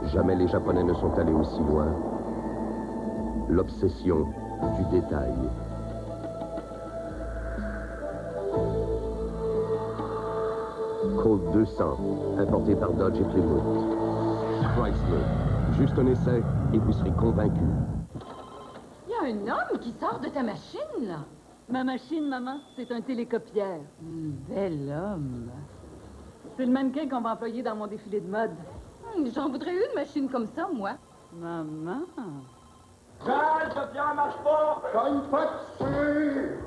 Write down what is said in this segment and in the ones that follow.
Jamais les Japonais ne sont allés aussi loin. L'obsession du détail. Colt 200, importé par Dodge et Plymouth. Chrysler, juste un essai et vous serez convaincu. Il y a un homme qui sort de ta machine, là. Ma machine, maman, c'est un télécopieur. Bel homme. C'est le mannequin qu'on va employer dans mon défilé de mode. J'en voudrais une machine comme ça, moi. Maman. Charles, le copieur marche pas! Cogne pas dessus!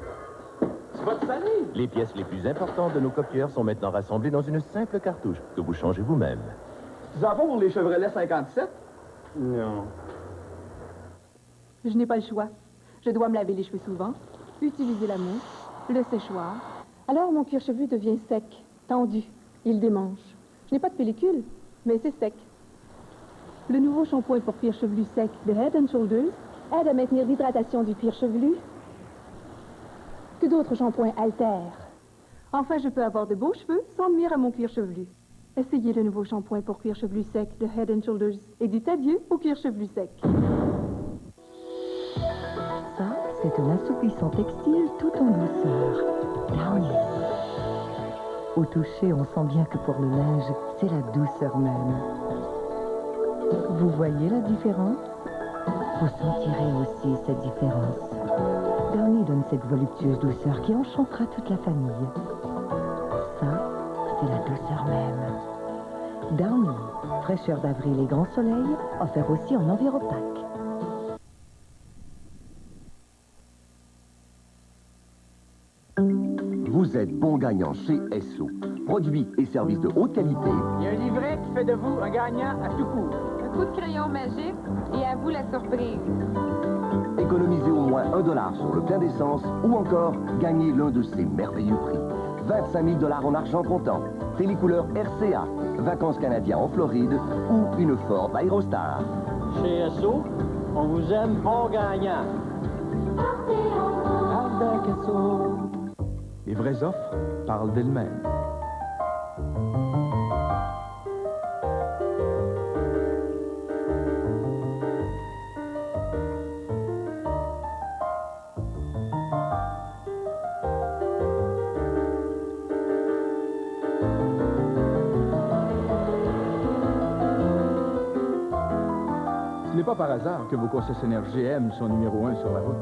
Tu vas te salir! Les pièces les plus importantes de nos copieurs sont maintenant rassemblées dans une simple cartouche que vous changez vous-même. Tu en pour les Chevrolet 57? Non. Je n'ai pas le choix. Je dois me laver les cheveux souvent, utiliser la mousse, le séchoir. Alors mon cuir chevelu devient sec, tendu. Il démange. Je n'ai pas de pellicule, mais c'est sec. Le nouveau shampoing pour cuir chevelu sec de Head & Shoulders aide à maintenir l'hydratation du cuir chevelu que d'autres shampoings altèrent. Enfin, je peux avoir de beaux cheveux sans nuire à mon cuir chevelu. Essayez le nouveau shampoing pour cuir chevelu sec de Head & Shoulders et dites adieu au cuir chevelu sec. Ça, c'est un assouplissant textile tout en douceur. Downy. Au toucher, on sent bien que pour le linge, c'est la douceur même. Vous voyez la différence? Vous sentirez aussi cette différence. Downy donne cette voluptueuse douceur qui enchantera toute la famille. Ça, c'est la douceur même. Downy, fraîcheur d'avril et grand soleil, offert aussi en enviropaque. Vous êtes bon gagnant chez Esso. Produits et services de haute qualité. Il y a un livret qui fait de vous un gagnant à tout coup. Un coup de crayon magique et à vous la surprise. Économisez au moins $1 sur le plein d'essence ou encore gagnez l'un de ces merveilleux prix. 25 000 $ en argent comptant, télécouleur RCA, vacances canadiens en Floride ou une Ford Aerostar. Chez SO, on vous aime bon gagnant. Avec SO. Les vraies offres parlent d'elles-mêmes. Ce n'est pas par hasard que vos concessionnaires GM sont numéro 1 sur la route.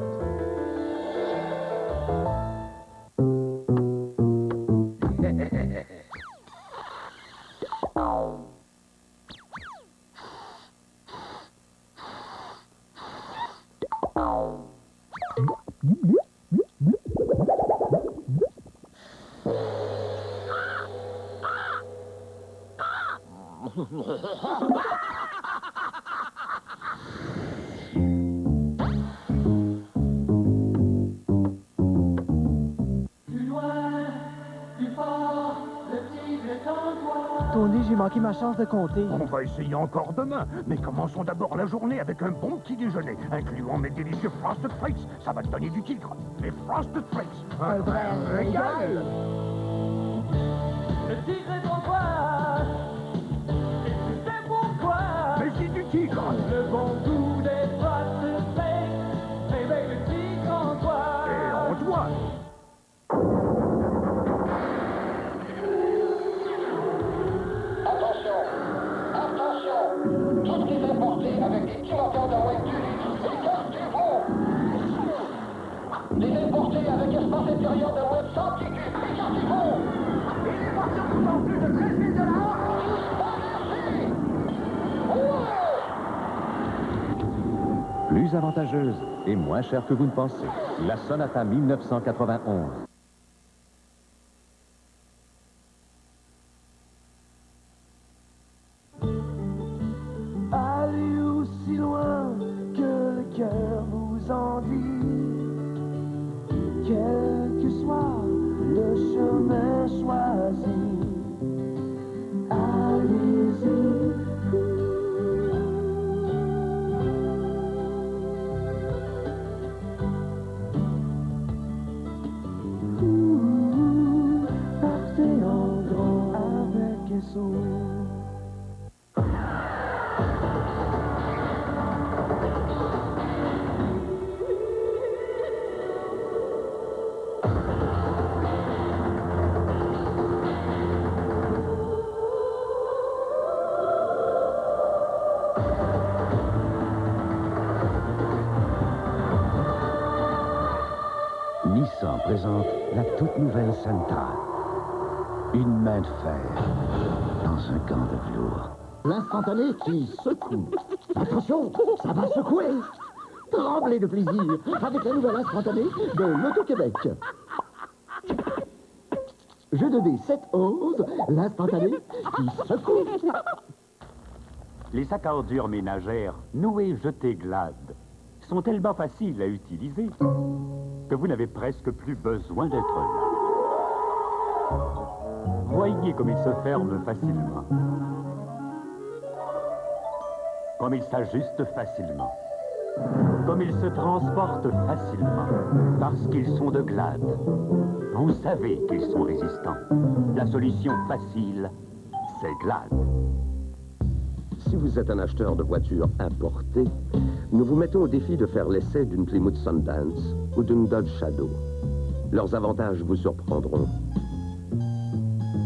Tony, j'ai manqué ma chance de compter. On va essayer encore demain, mais commençons d'abord la journée avec un bon petit déjeuner, incluant mes délicieux Frosted Flakes. Ça va te donner du tigre. Les Frosted Flakes. Un vrai régal. Le tigre est en toi. Et tu sais pourquoi. Mais c'est du tigre. Le bon goût des Frosted Flakes réveille le tigre en toi. Et en toi. Toutes les importées avec des petits moteurs de moins de 2 litres, écartez-vous! Les importées avec espace intérieur de moins de 100 pieds cubes, écartez-vous! Et les voitures coûtant plus de 13 000 $, disparaissez! Plus avantageuse et moins chère que vous ne pensez. La Sonata 1991. Allez aussi loin que le cœur vous en dit. Quel que soit le chemin choisi, allez-y. présente la toute nouvelle Santa. Une main de fer dans un gant de velours. L'instantané qui secoue. Attention, ça va secouer. Tremblez de plaisir avec la nouvelle instantanée de l'Auto-Québec. Jeu de dés 7-11, l'instantané qui secoue. Les sacs à ordures ménagères noués jetés Glad sont tellement faciles à utiliser que vous n'avez presque plus besoin d'être là. Voyez comme ils se ferment facilement. Comme ils s'ajustent facilement. Comme ils se transportent facilement. Parce qu'ils sont de Glad. Vous savez qu'ils sont résistants. La solution facile, c'est Glad. Si vous êtes un acheteur de voitures importées, nous vous mettons au défi de faire l'essai d'une Plymouth Sundance ou d'une Dodge Shadow. Leurs avantages vous surprendront.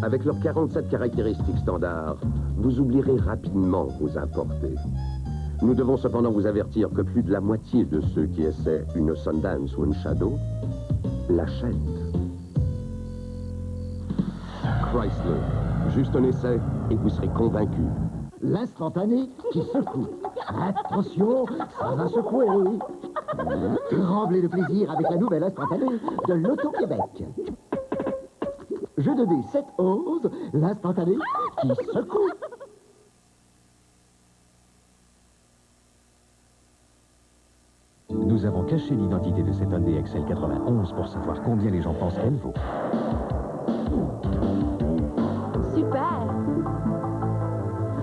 Avec leurs 47 caractéristiques standards, vous oublierez rapidement vos importés. Nous devons cependant vous avertir que plus de la moitié de ceux qui essaient une Sundance ou une Shadow l'achètent. Chrysler, juste un essai et vous serez convaincu. L'instantané qui secoue. Attention, ça va secouer. Tremblez de plaisir avec la nouvelle instantanée de l'Auto-Québec. Jeu de dés 7-11, l'instantané qui secoue. Nous avons caché l'identité de cette Hyundai XL 91 pour savoir combien les gens pensent qu'elle vaut. Super!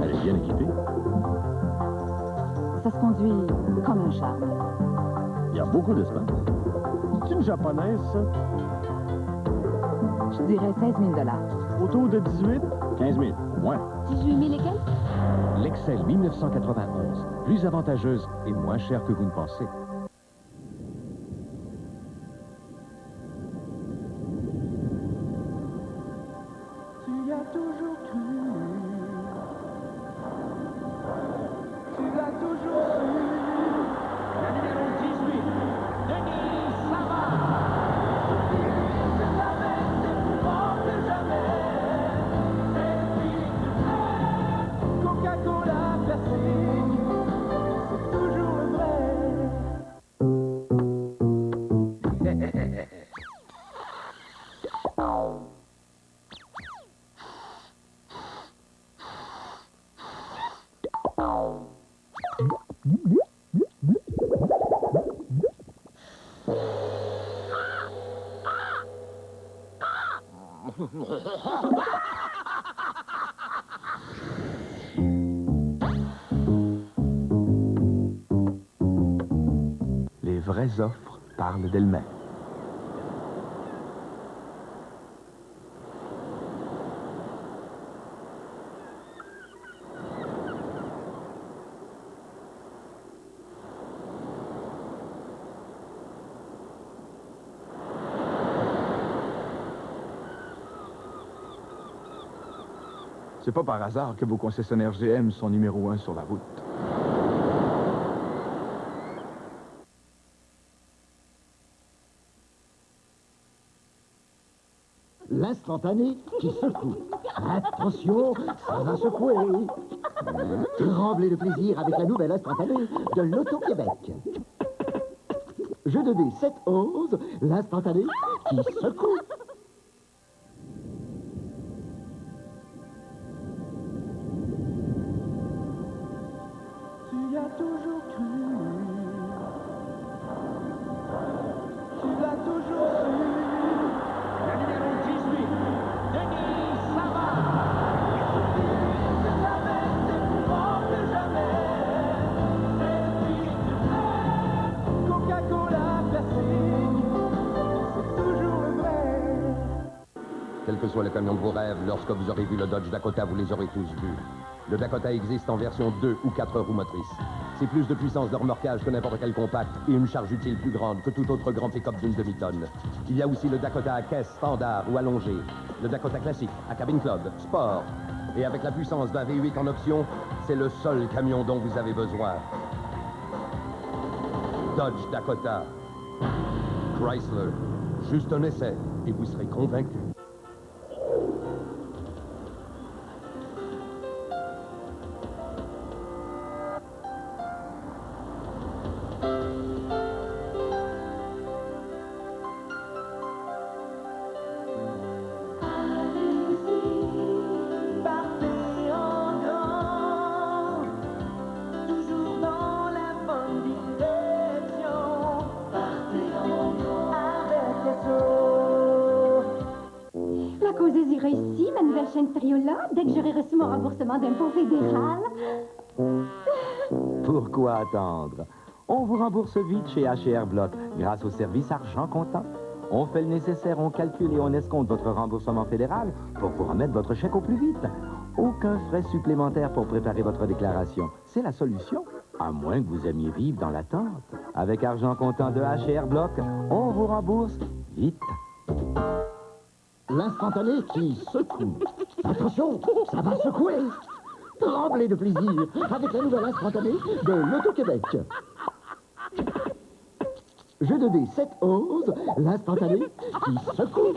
Elle est bien équipée. Ça se conduit comme un char. Il y a beaucoup d'espace. C'est une japonaise, ça? Je dirais 16 000 $. Autour de 18? 15 000, au moins. 18 000 et quelques? L'Excel 1991. Plus avantageuse et moins chère que vous ne pensez. Tu as toujours cru, tu as toujours su. La numéro 18, Denis Savard. C'est la même, c'est plus fort que jamais. C'est depuis Coca-Cola classique, c'est toujours vrai. Les vraies offres parlent d'elles-mêmes. C'est pas par hasard que vos concessionnaires GM sont numéro 1 sur la route. L'instantané qui secoue. Attention, ça va secouer. Tremblez de plaisir avec la nouvelle instantanée de l'Auto-Québec. Jeu de dés 7-11, l'instantané qui secoue. Tu as toujours cru, tu as toujours su. La numéro 18, Denis Savard. C'est la même, c'est plus fort que jamais. C'est depuis Coca-Cola classique, c'est toujours vrai. Quel que soit le camion de vos rêves, lorsque vous aurez vu le Dodge Dakota, vous les aurez tous vus. Le Dakota existe en version 2 ou 4 roues motrices. C'est plus de puissance de remorquage que n'importe quel compact et une charge utile plus grande que tout autre grand pick-up d'une demi-tonne. Il y a aussi le Dakota à caisse standard ou allongé, le Dakota classique à cabine club, sport. Et avec la puissance d'un V8 en option, c'est le seul camion dont vous avez besoin. Dodge Dakota. Chrysler. Juste un essai, et vous serez convaincu. Ici, ma nouvelle chaîne Triola, dès que j'aurai reçu mon remboursement d'impôt fédéral. Pourquoi attendre? On vous rembourse vite chez H&R Block grâce au service argent comptant. On fait le nécessaire, on calcule et on escompte votre remboursement fédéral pour vous remettre votre chèque au plus vite. Aucun frais supplémentaire pour préparer votre déclaration. C'est la solution, à moins que vous aimiez vivre dans l'attente. Avec argent comptant de H&R Block, on vous rembourse vite. L'instantané qui secoue. Attention, ça va secouer. Tremblez de plaisir avec la nouvelle instantanée de l'Auto-Québec. Jeu de dés 7-11, l'instantané qui secoue.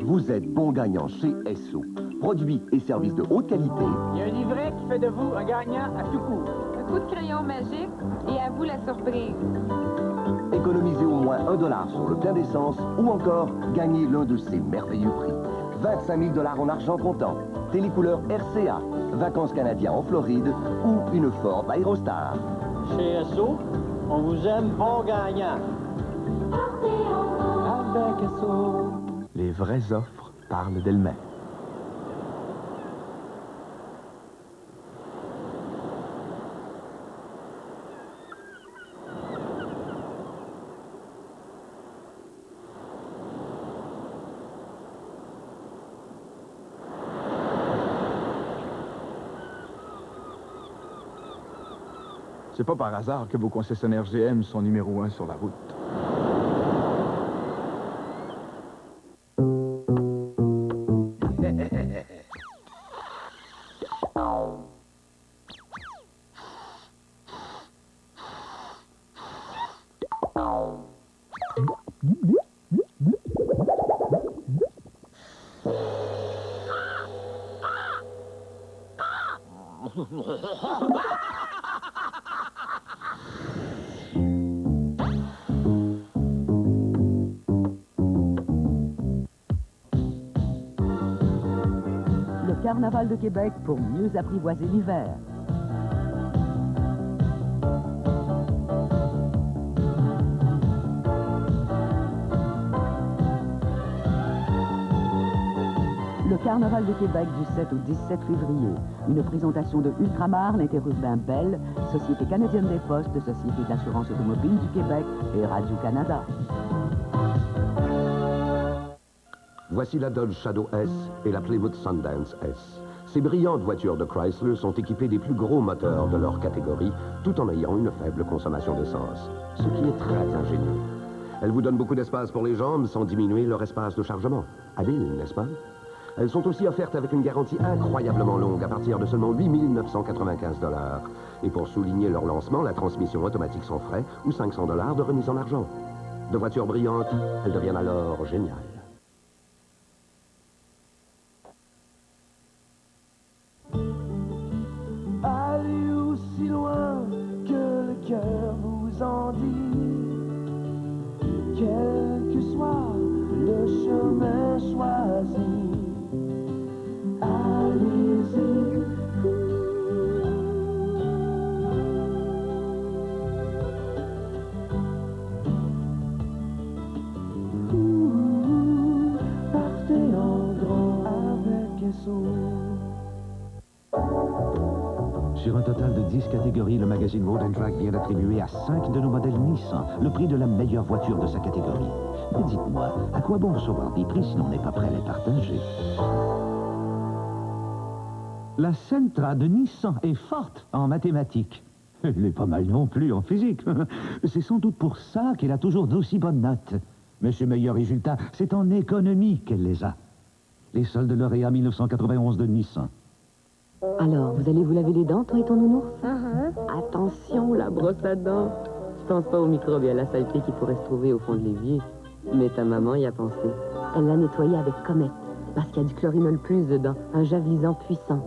Vous êtes bon gagnant chez SO. Produits et services de haute qualité. Il y a un livret qui fait de vous un gagnant à tout coup. Un coup de crayon magique et à vous la surprise. Économisez au moins $1 sur le plein d'essence ou encore gagnez l'un de ces merveilleux prix. 25 000 $ en argent comptant, télécouleur RCA, vacances canadiens en Floride ou une Ford Aerostar. Chez SO, on vous aime bon gagnant. Avec SO. Les vraies offres parlent d'elles-mêmes. C'est pas par hasard que vos concessionnaires GM sont numéro 1 sur la route. Carnaval de Québec pour mieux apprivoiser l'hiver. Le Carnaval de Québec du 7 au 17 février. Une présentation de Ultramar, l'Interurbain Bell, Société canadienne des postes, Société d'assurance automobile du Québec et Radio-Canada. Voici la Dodge Shadow S et la Plymouth Sundance S. Ces brillantes voitures de Chrysler sont équipées des plus gros moteurs de leur catégorie, tout en ayant une faible consommation d'essence, ce qui est très ingénieux. Elles vous donnent beaucoup d'espace pour les jambes sans diminuer leur espace de chargement. Habile, n'est-ce pas? Elles sont aussi offertes avec une garantie incroyablement longue à partir de seulement 8 995 $. Et pour souligner leur lancement, la transmission automatique sans frais ou 500 $ de remise en argent. De voitures brillantes, elles deviennent alors géniales. Allez aussi loin que le cœur vous en dit, quel que soit le chemin choisi, allez-y. Partez en grand avec SO. Sur un total de 10 catégories, le magazine Road & Track vient d'attribuer à 5 de nos modèles Nissan le prix de la meilleure voiture de sa catégorie. Mais dites-moi, à quoi bon recevoir des prix si l'on n'est pas prêt à les partager? La Sentra de Nissan est forte en mathématiques. Elle n'est pas mal non plus en physique. C'est sans doute pour ça qu'elle a toujours d'aussi bonnes notes. Mais ses meilleurs résultats, c'est en économie qu'elle les a. Les soldes lauréats 1991 de Nissan. Alors, vous allez vous laver les dents, toi et ton nounours? Attention, la brosse à dents. Tu penses pas aux microbes et à la saleté qui pourrait se trouver au fond de l'évier. Mais ta maman y a pensé. Elle l'a nettoyé avec Comet, parce qu'il y a du chlorinol plus dedans, un javelisant puissant.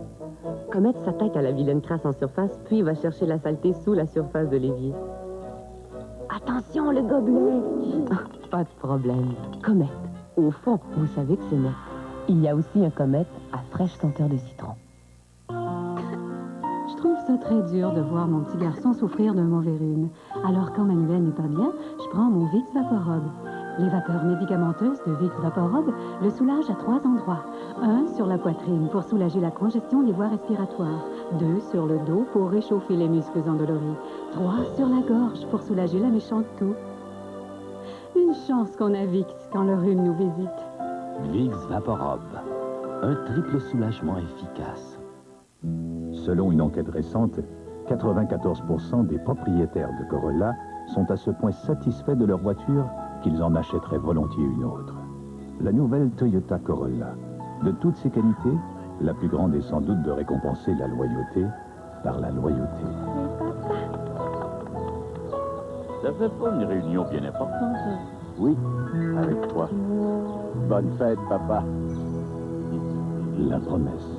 Comet s'attaque à la vilaine crasse en surface, puis va chercher la saleté sous la surface de l'évier. Attention, le gobelet! Pas de problème. Comet. Au fond, vous savez que c'est net. Il y a aussi un Comet à fraîche senteur de citron. Je trouve ça très dur de voir mon petit garçon souffrir d'un mauvais rhume. Alors, quand Manuel n'est pas bien, je prends mon Vicks Vaporob. Les vapeurs médicamenteuses de Vicks Vaporob le soulagent à 3 endroits. 1 sur la poitrine pour soulager la congestion des voies respiratoires. 2 sur le dos pour réchauffer les muscles endoloris. 3 sur la gorge pour soulager la méchante toux. Une chance qu'on a Vicks quand le rhume nous visite. Vicks Vaporob. Un triple soulagement efficace. Selon une enquête récente, 94% des propriétaires de Corolla sont à ce point satisfaits de leur voiture qu'ils en achèteraient volontiers une autre. La nouvelle Toyota Corolla. De toutes ses qualités, la plus grande est sans doute de récompenser la loyauté par la loyauté. Ça fait pas une réunion bien importante, ça? Oui, avec toi. Bonne fête, papa. La promesse.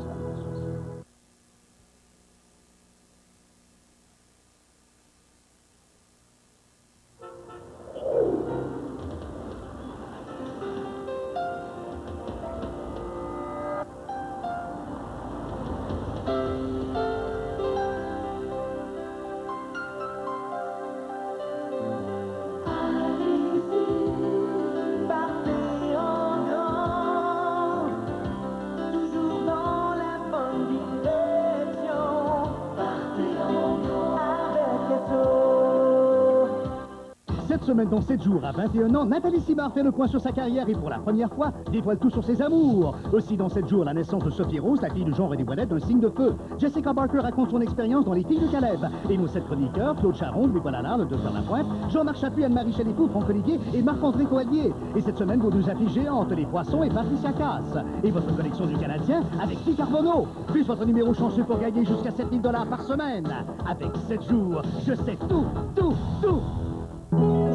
Cette semaine, dans 7 jours, à 21 ans, Nathalie Simard fait le point sur sa carrière et pour la première fois, dévoile tout sur ses amours. Aussi, dans 7 jours, la naissance de Sophie Rose, la fille du genre et des Boilettes, d'un signe de feu. Jessica Barker raconte son expérience dans Les Filles de Caleb. Et nos 7 chroniqueurs, Claude Charon, Louis Pollard, le Docteur Lapointe, Jean-Marc Chaput, Anne-Marie Chélécourt, Franck Olivier et Marc-André Coallier. Et cette semaine, vos 2 affiches géantes, Les Poissons et Patricia Cass. Et votre collection du Canadien avec Guy Carbonneau. Plus votre numéro chanceux pour gagner jusqu'à 7 000 $ par semaine. Avec 7 jours, je sais tout.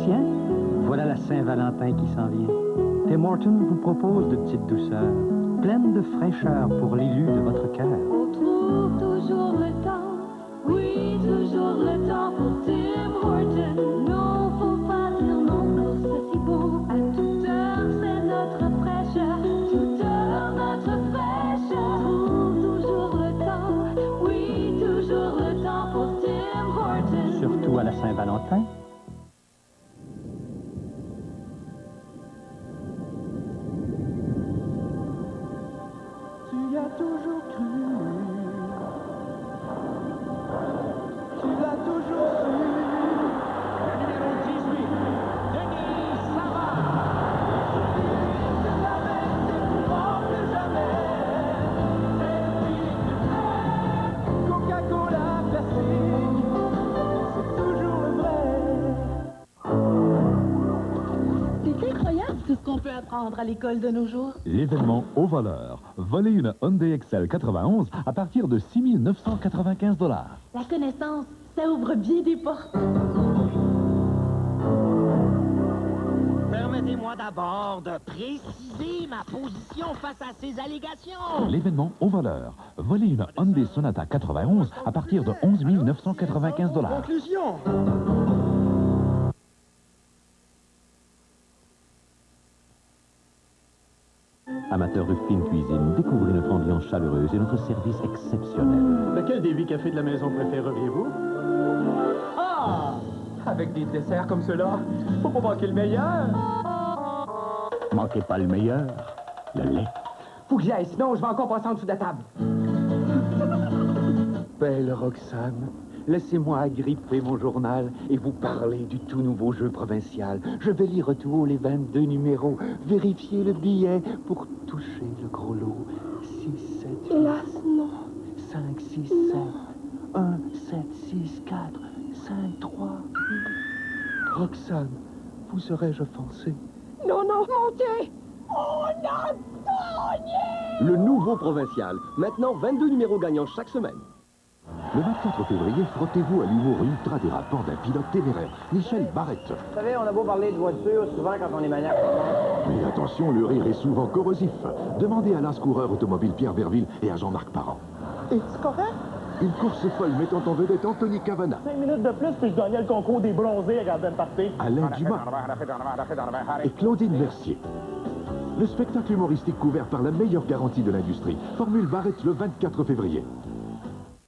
Tiens, voilà la Saint-Valentin qui s'en vient. Tim Hortons vous propose de petites douceurs, pleines de fraîcheur pour l'élu de votre cœur. On trouve toujours le temps, oui, toujours le temps pour Tim Hortons. Non, faut pas dire non pour ce si beau. À toute heure, c'est notre fraîcheur, toute heure, notre fraîcheur. On trouve toujours le temps, oui, toujours le temps pour Tim Hortons. Surtout à la Saint-Valentin. Tu as toujours cru, tu l'as toujours su. Le numéro 18, Denis Savard. C'est la même, c'est plus fort que jamais. C'est le film Coca-Cola classique, c'est toujours le vrai. C'est incroyable tout ce qu'on peut apprendre à l'école de nos jours. L'événement Au voleur. Volez une Hyundai Excel 91 à partir de 6 995 $. La connaissance, ça ouvre bien des portes. Permettez-moi d'abord de préciser ma position face à ces allégations. L'événement Au voleur. Volez une Hyundai Sonata 91 à partir de 11 995 $. Conclusion. Amateurs de fine cuisine, découvrez notre ambiance chaleureuse et notre service exceptionnel. Lequel des 8 cafés de la maison préféreriez-vous? Ah! Avec des desserts comme ceux-là, faut pas manquer le meilleur. Manquez pas le meilleur, le lait. Faut que j'y aille, sinon je vais encore passer en dessous de la table. Belle Roxane, laissez-moi agripper mon journal et vous parler du tout nouveau jeu provincial. Je vais lire tout haut les 22 numéros, vérifier le billet pour toucher le gros lot. 6, 7, 8, Hélas, non. 5, 6, 7, 1, 7, 6, 4, 5, 3, 8. Roxane, vous serais-je offensé? Non, non, montez! On a gagné! Le nouveau provincial. Maintenant, 22 numéros gagnants chaque semaine. Le 24 février, frottez-vous à l'humour ultra dérapant d'un pilote téméraire, Michel Barrette. Vous savez, on a beau parler de voiture souvent quand on est maniaque. Mais attention, le rire est souvent corrosif. Demandez à l'as-coureur automobile Pierre Verville et à Jean-Marc Parent. Est-ce correct? Une course folle mettant en vedette Anthony Cavana, 5 minutes de plus, puis je gagnais le concours des bronzés à Garden Party. Alain Dumas et Claudine Mercier. Le spectacle humoristique couvert par la meilleure garantie de l'industrie. Formule Barrette le 24 février.